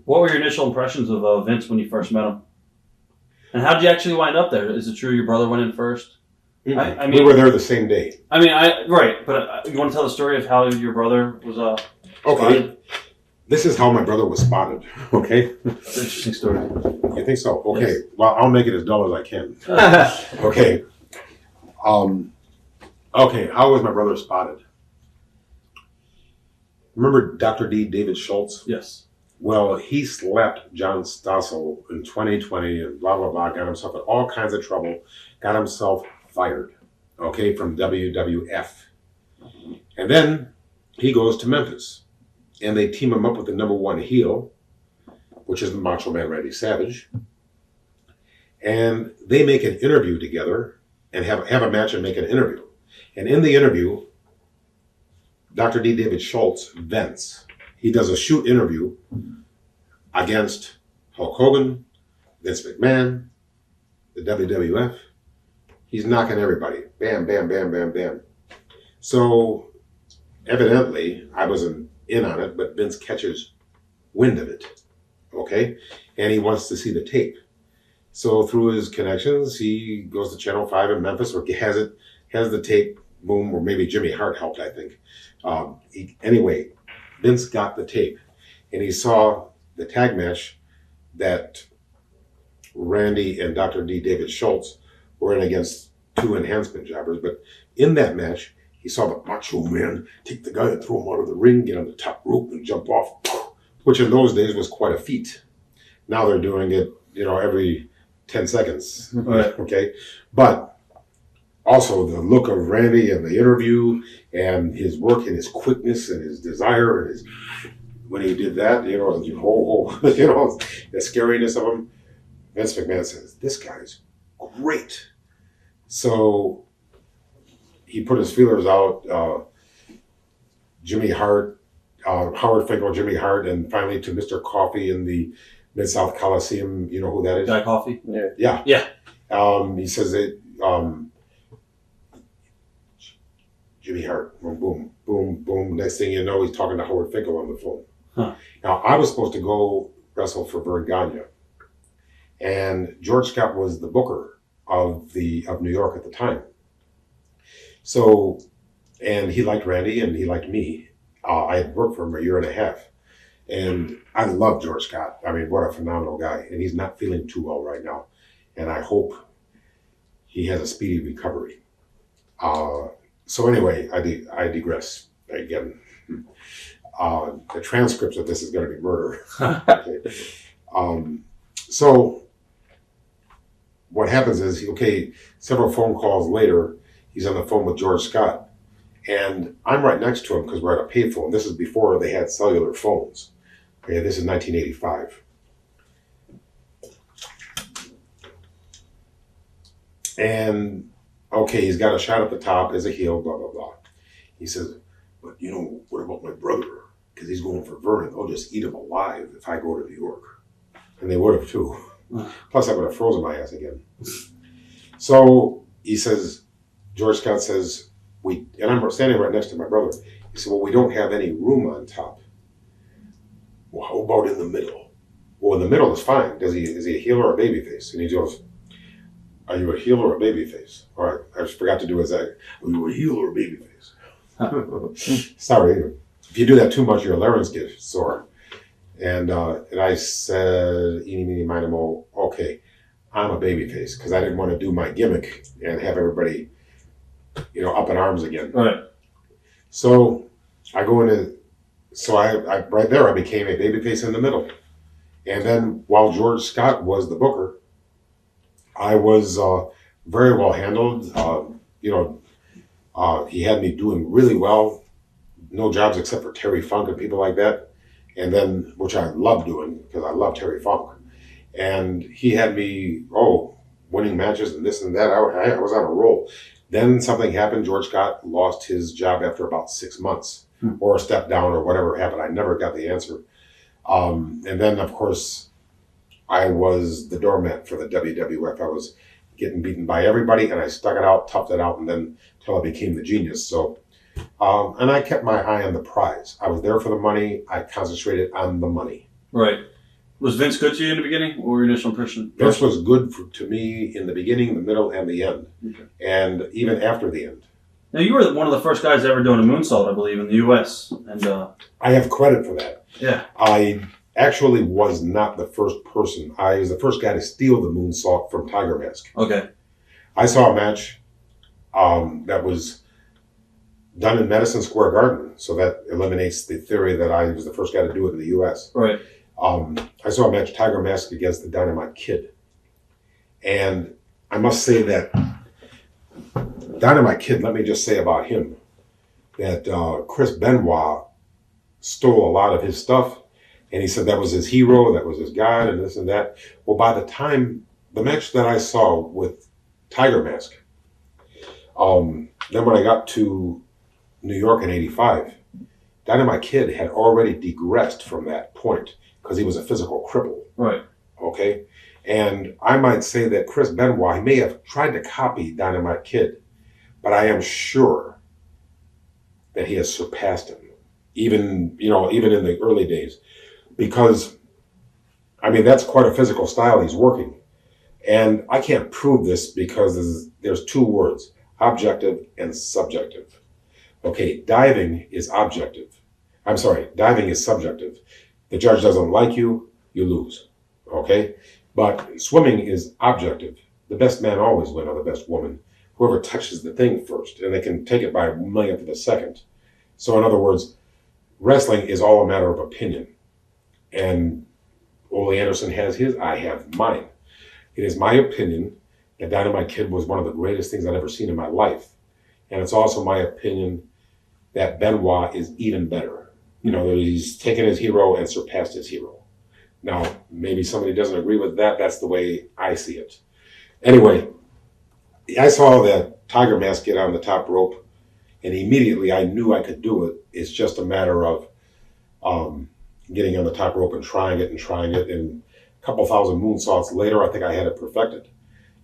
What were your initial impressions of Vince when you first met him? And how did you actually wind up there? Is it true your brother went in first? Mm-hmm. I mean, we were there the same day. I mean, right, but you want to tell the story of how your brother was Okay. spotted? This is how my brother was spotted. Okay. It's an interesting story. You think so? Okay. Yes. Well, I'll make it as dull as I can. Okay. Okay. How was my brother spotted? Remember Dr. D. David Schultz? Yes. Well, he slapped John Stossel in 2020 and blah, blah, blah, got himself in all kinds of trouble, got himself fired, okay, from WWF. And then he goes to Memphis, and they team him up with the #1 heel, which is the Macho Man Randy Savage. And they make an interview together and have a match and make an interview. And in the interview, Dr. D. David Schultz vents. He does a shoot interview against Hulk Hogan, Vince McMahon, the WWF. He's knocking everybody. Bam, bam, bam, bam, bam. So evidently, I wasn't in on it, but Vince catches wind of it. Okay? And he wants to see the tape. So through his connections, he goes to Channel 5 in Memphis, or has the tape, boom, or maybe Jimmy Hart helped, I think. Anyway, Vince got the tape, and he saw the tag match that Randy and Dr. D. David Schultz were in against two enhancement jobbers. But in that match, he saw the Macho Man take the guy and throw him out of the ring, get on the top rope and jump off, which in those days was quite a feat. Now they're doing it, every 10 seconds. Right. Okay. But also the look of Randy and the interview and his work and his quickness and his desire and when he did that, the scariness of him. Vince McMahon says, this guy's great. So he put his feelers out, Jimmy Hart, Howard Finkel, Jimmy Hart, and finally to Mr. Coffee in the Mid-South Coliseum. You know who that is? Guy Coffee? Yeah. Yeah. He says that Jimmy Hart, boom, boom, boom, boom. Next thing you know, he's talking to Howard Finkel on the phone. Huh. Now, I was supposed to go wrestle for Vern Gagne. And George Scott was the booker of New York at the time. So, and he liked Randy and he liked me. I had worked for him a year and a half. And I love George Scott. I mean, what a phenomenal guy. And he's not feeling too well right now. And I hope he has a speedy recovery. So anyway, I digress again. The transcripts of this is going to be murder. Okay. So what happens is, several phone calls later, he's on the phone with George Scott. And I'm right next to him because we're at a payphone. This is before they had cellular phones. Okay, this is 1985. And, he's got a shot at the top as a heel, blah, blah, blah. He says, but what about my brother? Because he's going for Vernon. They'll just eat him alive if I go to New York. And they would have too. Plus I would have frozen my ass again. So he says, George Scott says, and I'm standing right next to my brother. He said, well, we don't have any room on top. Well, how about in the middle? Well, in the middle is fine. Is he a heel or a baby face? And he goes, are you a heel or a baby face? All right, I just forgot to do his act. Are you a heel or a baby face? Sorry, if you do that too much, your larynx gets sore. And I said, eeny, meeny, miny, moe, okay, I'm a baby face because I didn't want to do my gimmick and have everybody, up in arms again. Right. So I go into, I right there, I became a baby face in the middle. And then while George Scott was the booker, I was very well handled. He had me doing really well. No jobs except for Terry Funk and people like that. And then, which I loved doing because I love Terry Funk. And he had me, winning matches and this and that. I was on a roll. Then something happened. George Scott lost his job after about 6 months or stepped down or whatever happened. I never got the answer. And then, of course, I was the doormat for the WWF. I was getting beaten by everybody, and I stuck it out, toughed it out, and then until I became the genius. So, and I kept my eye on the prize. I was there for the money. I concentrated on the money. Right. Was Vince good to you in the beginning, or your initial impression? Vince was good to me in the beginning, the middle, and the end, Okay. and even after the end. Now, you were one of the first guys ever doing a moonsault, I believe, in the U.S. And I have credit for that. yeah, I actually was not the first person. I was the first guy to steal the moonsault from Tiger Mask. okay, I saw a match that was done in Madison Square Garden, so that eliminates the theory that I was the first guy to do it in the U.S. right, I saw a match, Tiger Mask against the Dynamite Kid. And I must say that Dynamite Kid, let me just say about him, that Chris Benoit stole a lot of his stuff, and he said that was his hero, that was his god, and this and that. Well, by the time, the match that I saw with Tiger Mask, then when I got to New York in '85, Dynamite Kid had already digressed from that point because he was a physical cripple. right. Okay? And I might say that Chris Benoit, he may have tried to copy Dynamite Kid, but I am sure that he has surpassed him, even in the early days. Because, I mean, that's quite a physical style he's working. And I can't prove this because there's two words, objective and subjective. Okay, diving is objective. I'm sorry, diving is subjective. The judge doesn't like you, you lose. Okay? But swimming is objective. The best man always wins, or the best woman. Whoever touches the thing first, and they can take it by a millionth of a second. So in other words, wrestling is all a matter of opinion. And Ole Anderson has his, I have mine. It is my opinion that Dynamite Kid was one of the greatest things I've ever seen in my life. And it's also my opinion that Benoit is even better. He's taken his hero and surpassed his hero. Now, maybe somebody doesn't agree with that. That's the way I see it. Anyway, I saw that Tiger Mask get on the top rope, and immediately I knew I could do it. It's just a matter of getting on the top rope and trying it. And a couple thousand moonsaults later, I think I had it perfected.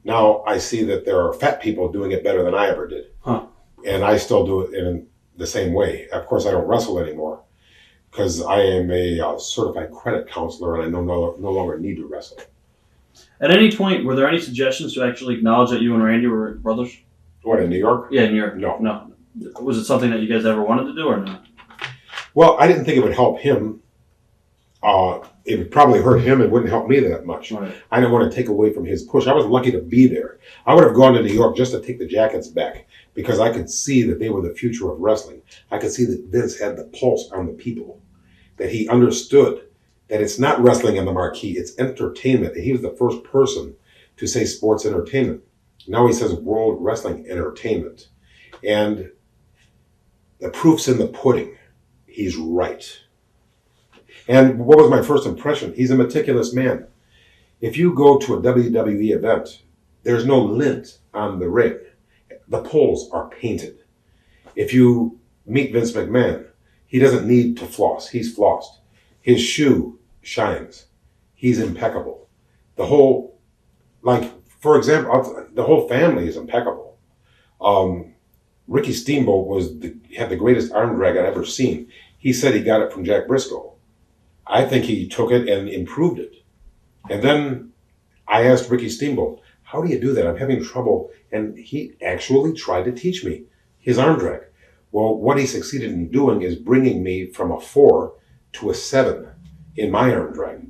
Now I see that there are fat people doing it better than I ever did. Huh. And I still do it in the same way. Of course, I don't wrestle anymore because I am a certified credit counselor and I no longer need to wrestle. At any point, were there any suggestions to actually acknowledge that you and Randy were brothers? What, in New York? Yeah, in New York. No. Was it something that you guys ever wanted to do or no? Well, I didn't think it would help him. It would probably hurt him. It wouldn't help me that much. Right. I didn't want to take away from his push. I was lucky to be there. I would have gone to New York just to take the jackets back because I could see that they were the future of wrestling. I could see that Vince had the pulse on the people, that he understood that it's not wrestling on the marquee, it's entertainment. And he was the first person to say sports entertainment. Now he says world wrestling entertainment. And the proof's in the pudding. He's right. And what was my first impression? He's a meticulous man. If you go to a WWE event, there's no lint on the ring. The poles are painted. If you meet Vince McMahon, he doesn't need to floss. He's flossed. His shoe shines. He's impeccable. For example, the whole family is impeccable. Ricky Steamboat had the greatest arm drag I'd ever seen. He said he got it from Jack Briscoe. I think he took it and improved it. And then I asked Ricky Steamboat, how do you do that? I'm having trouble. And he actually tried to teach me his arm drag. Well, what he succeeded in doing is bringing me from a 4 to a 7 in my arm drag,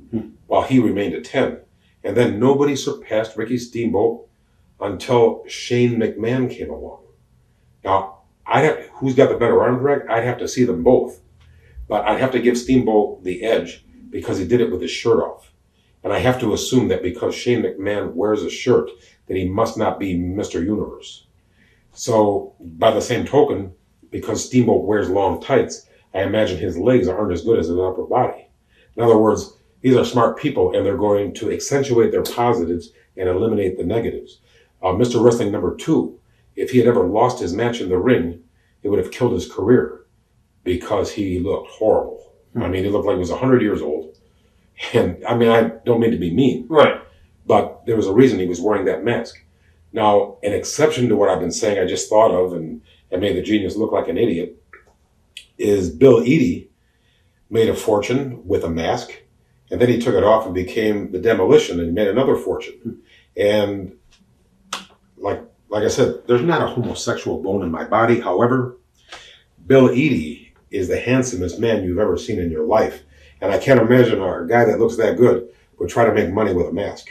while he remained a 10. And then nobody surpassed Ricky Steamboat until Shane McMahon came along. Now, who's got the better arm drag? I'd have to see them both. But I'd have to give Steamboat the edge because he did it with his shirt off. And I have to assume that because Shane McMahon wears a shirt, that he must not be Mr. Universe. So, by the same token, because Steamboat wears long tights, I imagine his legs aren't as good as his upper body. In other words, these are smart people, and they're going to accentuate their positives and eliminate the negatives. Mr. Wrestling number 2, if he had ever lost his match in the ring, it would have killed his career because he looked horrible. I mean, he looked like he was 100 years old. And, I mean, I don't mean to be mean. Right. But there was a reason he was wearing that mask. Now, an exception to what I've been saying, I just thought of, and made the genius look like an idiot, is Bill Eadie made a fortune with a mask, And then he took it off and became the Demolition and made another fortune. And like I said, there's not a homosexual bone in my body. However, Bill Eadie is the handsomest man you've ever seen in your life. And I can't imagine a guy that looks that good would try to make money with a mask.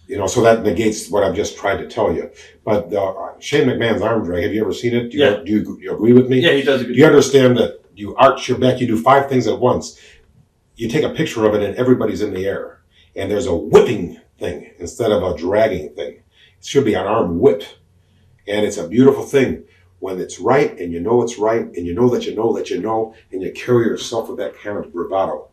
You know, so that negates what I've just tried to tell you. But Shane McMahon's arm drag, have you ever seen it? Do you agree with me? Yeah, he does a good job. Do you understand that you arch your back, you do 5 things at once. You take a picture of it and everybody's in the air. And there's a whipping thing instead of a dragging thing. It should be an arm whip. And it's a beautiful thing when it's right and you know it's right and you know that you know that you know and you carry yourself with that kind of bravado.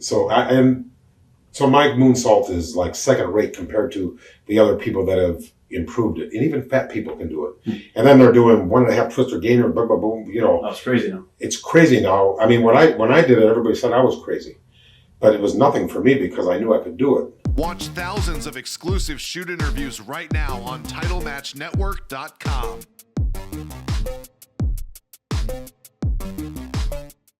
So my moonsault is like second rate compared to the other people that have improved it. And even fat people can do it. And then they're doing 1.5 twister gainer, boom, boom, boom, you know. That's crazy now. It's crazy now. I mean, when I did it, everybody said I was crazy. But it was nothing for me because I knew I could do it. Watch thousands of exclusive shoot interviews right now on TitleMatchNetwork.com.